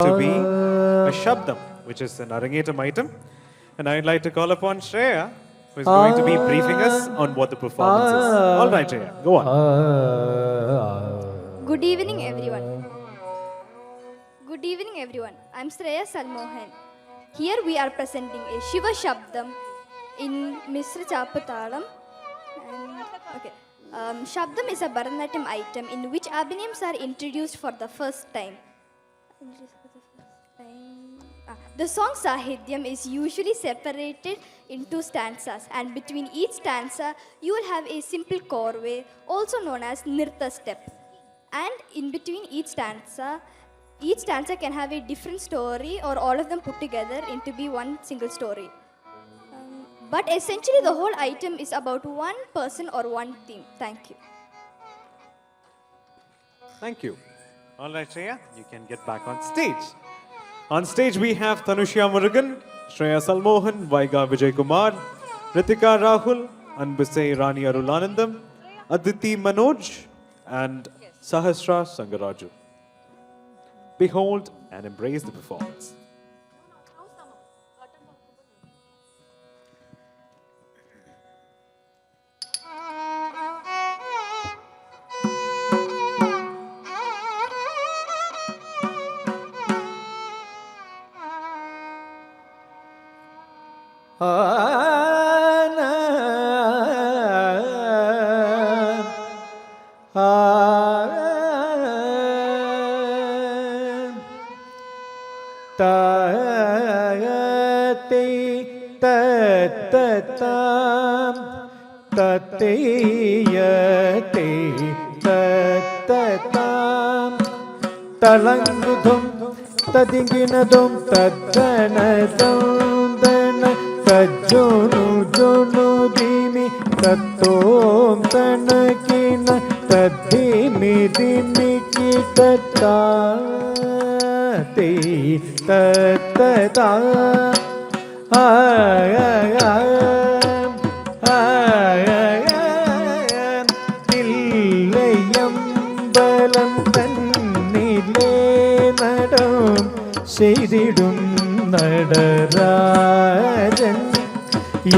to be a Shabdam, which is an Arangetam item. And I'd like to call upon Shreya, who is going to be briefing us on what the performance is. All right, Shreya, go on. Good evening, everyone. Good evening, everyone. I'm Shreya Salmohan. Here we are presenting a Shiva Shabdam in Mr. Chapatalam. Shabdam is a Bharatanatyam item in which Abhinayams are introduced for the first time. The song Sahityam is usually separated into stanzas, and between each stanza you will have a simple chorway, also known as Nirta step. And in between each stanza can have a different story or all of them put together into be one single story. But essentially the whole item is about one person or one theme. Thank you. Thank you. All right, Shreya, you can get back on stage. On stage we have Tanushya Murugan, Shreya Salmohan, Vaiga Vijay Kumar, Ritika Rahul, Anbusai Rani Arulanandam, Aditi Manoj, and Sahasra Sangaraju. Behold and embrace the performance. Talangudum tadinginadum taddanadum dana tajunu junu dimi tatom tanakina tadimi dimi kitatati tatata tillayambalam tannile nadam செய்திடும் நடராஜன்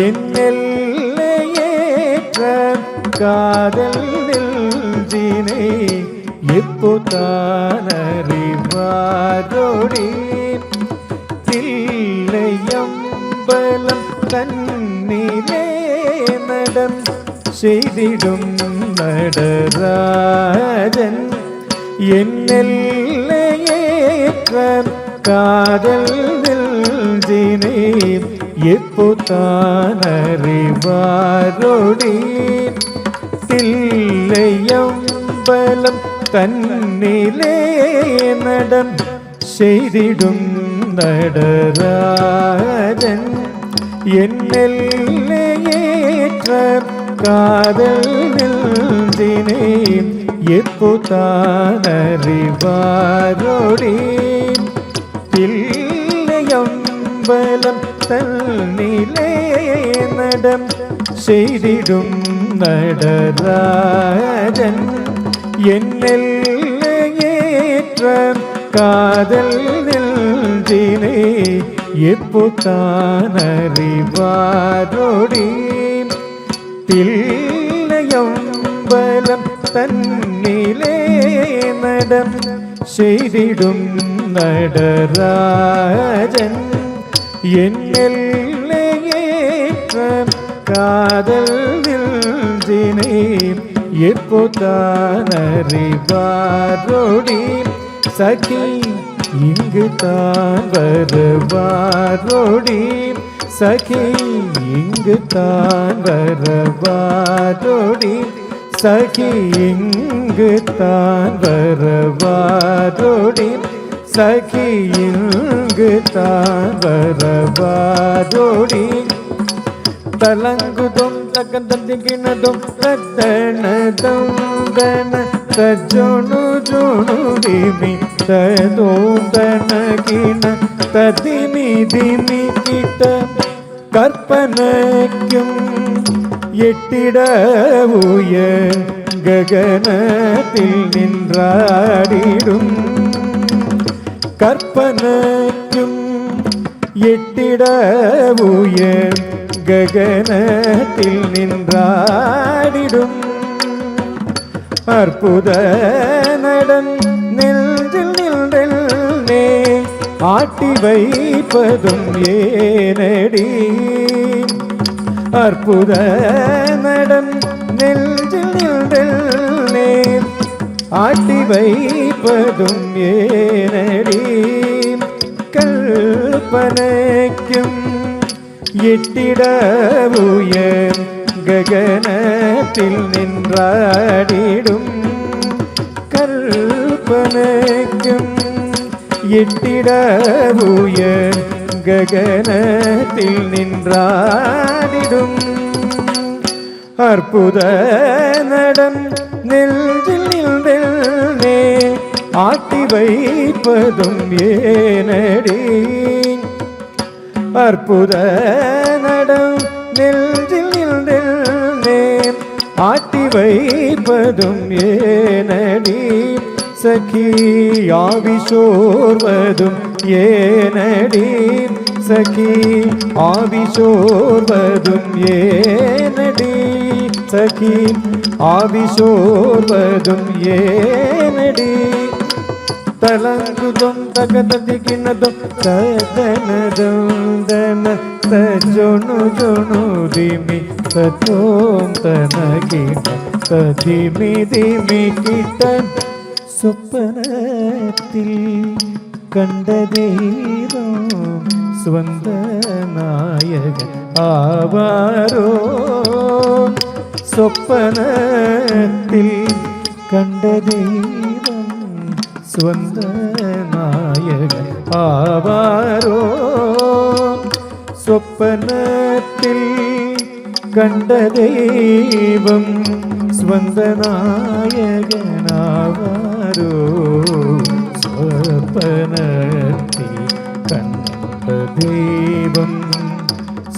என்னெல்லையேற்ற காதல் நெஞ்சினை எப்போதானறிவாரோடி தில்லையம்பலம் தன்னிலே நடம் செய்திடும் நடராஜன் என்னெல்லையேற்ற காதல் நெஞ்சினை எப்போதானறிவாரோடி தில்லையம்பலம் தன்னிலே நடம் செய்திடும் நடராஜன் என்னெல்லையேற்ற காதல் நெஞ்சினை எப்போதானறிவாரோடி தில்லையம்பலம் தன்னிலே நடம் செய்திடும் நடராஜன் என்னெல்லையேற்ற காதல் நெஞ்சினை எப்போதானறிவாரோடி தில்லையம்பலம் தன்னிலே நடம் செய்திடும் நடராஜன் என்னெல்லையேற்ற காதல் நெஞ்சினை எப்போதானறிவாரோடி சகி இங்கு தான் வருவாரோடி சகி இங்கு தான் வருவாரோடி சகி இங்கு தான் வருவாரோடி சகி இங்கு தான் வருவாரோடி தலங்குதும் தகந்ததிகினதும் தத்தனதும் தன தஜுணு ஜுணு திமி ததும் தனகின ததிமி திமி கிட்ட கற்பனைக்கும் எட்டிட உய ககனத்தில் நின்றாடிடும் കற்பനയ്ക്കും എട്ടിട ഉയർ ഗഗനത്തിൽ നിன்றாடிடும் അർപ്പുത നടൻ നെഞ്ചിൽ നിன்றே ആട്ടി வைப்பதுം ஏனடி അർപ്പുത നടൻ നെഞ്ചിൽ നിன்றே ആട്ടി வைப்பதுം ஏனடி കൽപ്പനയ്ക്കും എട്ടിട ഉയർ ഗഗനത്തിൽ നിன்றாடிடும் കൽപ്പനയ്ക്കും എട്ടിട ഉയർ ഗഗനത്തിൽ നിன்றாடிடும் അർപ്പുത നടൻ നെഞ്ചിൽ നിன்றே ആട്ടി வைப்பதுം ஏனடி അർപ്പുത നടൻ നെഞ്ചിൽ നിன்றே ആട്ടി வைப்பதுം ஏனடி സഖി ആവിശോർവതും ഏനടി സഖി ആവിശോർവതും ഏനടി സഖി ആവിശോർവതും ഏനടി തലങ്കുതും തകതതികിണതും തദനദം ദന തജൊണു ജൊണു ദിമി തത്തോം തനകിട തദിമി ദിമി കിട്ടൻ സ്വപ്നത്തിൽ കണ്ട ദൈവം സ്വന്ത നായകൻ ആവാരോ സ്വപ്നത്തിൽ കണ്ട ദൈവം സ്വന്ത നായകൻ ആവാരോ സ്വപ്നത്തിൽ കണ്ട ദൈവം സ്വന്ത നായകനാവാരോ സ്വപ്നത്തിൽ കണ്ട ദൈവം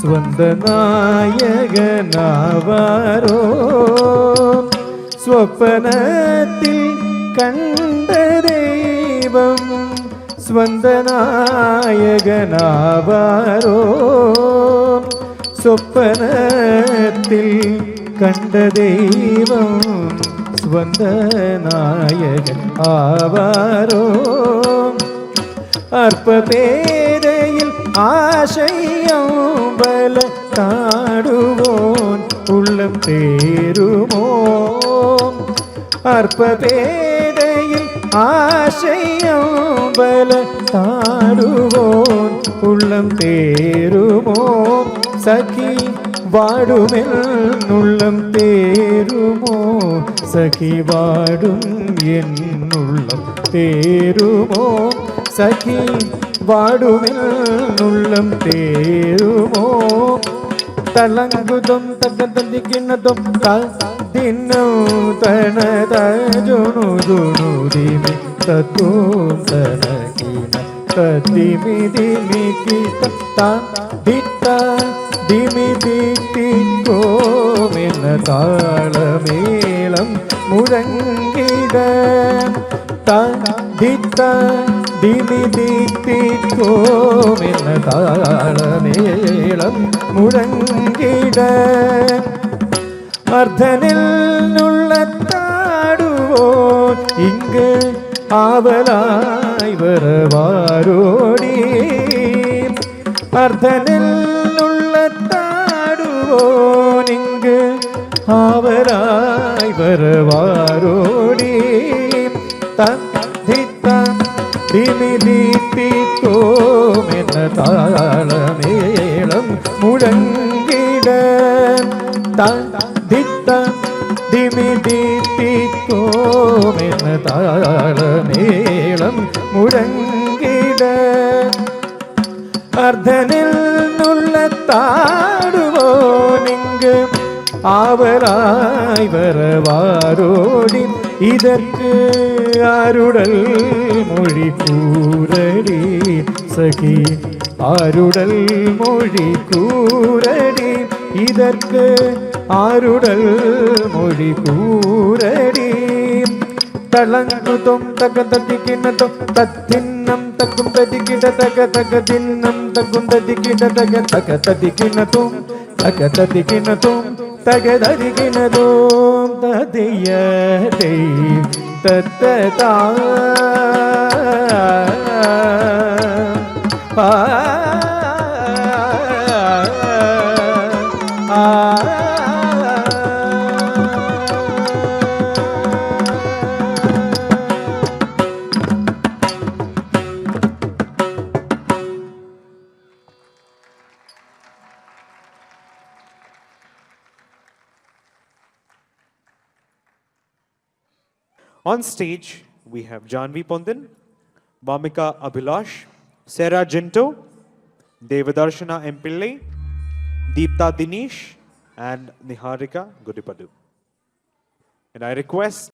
സ്വന്ത നായകനാവാരോ സ്വപ്നത്തിൽ കണ്ട ദൈവം സ്വന്ത നായകനാവാരോ സ്വപ്നത്തിൽ കണ്ട ദൈവം സ്വന്ത നായകൻ ആവാരോ അർപ്പതേരയിൽ ആശയം ബല താടുവോൻ ഉള്ളം തേരുമോ അർപ്പതേരയിൽ ആശയം ബല താടുവോൻ ഉള്ളം തേരുമോ സഖി വാടുമെന്നുള്ളം തേരുമോ സഖി വാടും എന്നുള്ളം തേരുമോ സഖി വാടുമെന്നുള്ളം തേരുമോ തളങ്കുതും തകതതികിണതും ദിനോ തനതജുണു ജുണു ദിമി തത്തോം തനകിന തദിമി ദിമി കിത ദിത്ത ദിമി ദിത്തിക്കോമെന്ന താളമേളം മുഴങ്ങിട ദിത്ത ദിമി ദിത്തിക്കോമെന്ന താളമേളം മുഴങ്ങിട അർദ്ധനിൽ നുള്ളത്താടുവോ ഇങ്ങ് ആവലായി വരവാരോടി അർദ്ധനിൽ നുള്ളത്താടുവോ ഇങ്ങ് ആവലായി വരവാരോടി തദ്ധിത്ത ദിമിദിത്തിക്കോമെന്ന താളമേളം മുഴങ്ങിട തദ്ധിത്ത ദിമിദിത്തിക്കോമെന്ന താളമേളം മുഴങ്ങിട അർദ്ധനിൽ നുള്ളത്താടുവോ നിങ്ങ് ആവലായി വരവാരോടി ഇതற்கு ആരുടൽ മൊഴി കൂരടി സഖി ആരുടൽ മൊഴി കൂരടി ഇതற்கு ആരുടൽ മൊഴി കൂരടി തളങ്ങുതും തകതതികിനതും തത്തിന്നം തക്കും തതികിട തക തകതിന്നം തക്കും തതികിട തക തകതതികിനതും തകതതികിനതും തകതതികിനതും തദിയ ദൈ തത്തതാ ആ On stage, we have Janvi Pondan, Bhamika Abhilash, Sarah Jinto, Devadarshana M. Pillai, Deepta Dinesh, and Niharika Gudipadu. And I request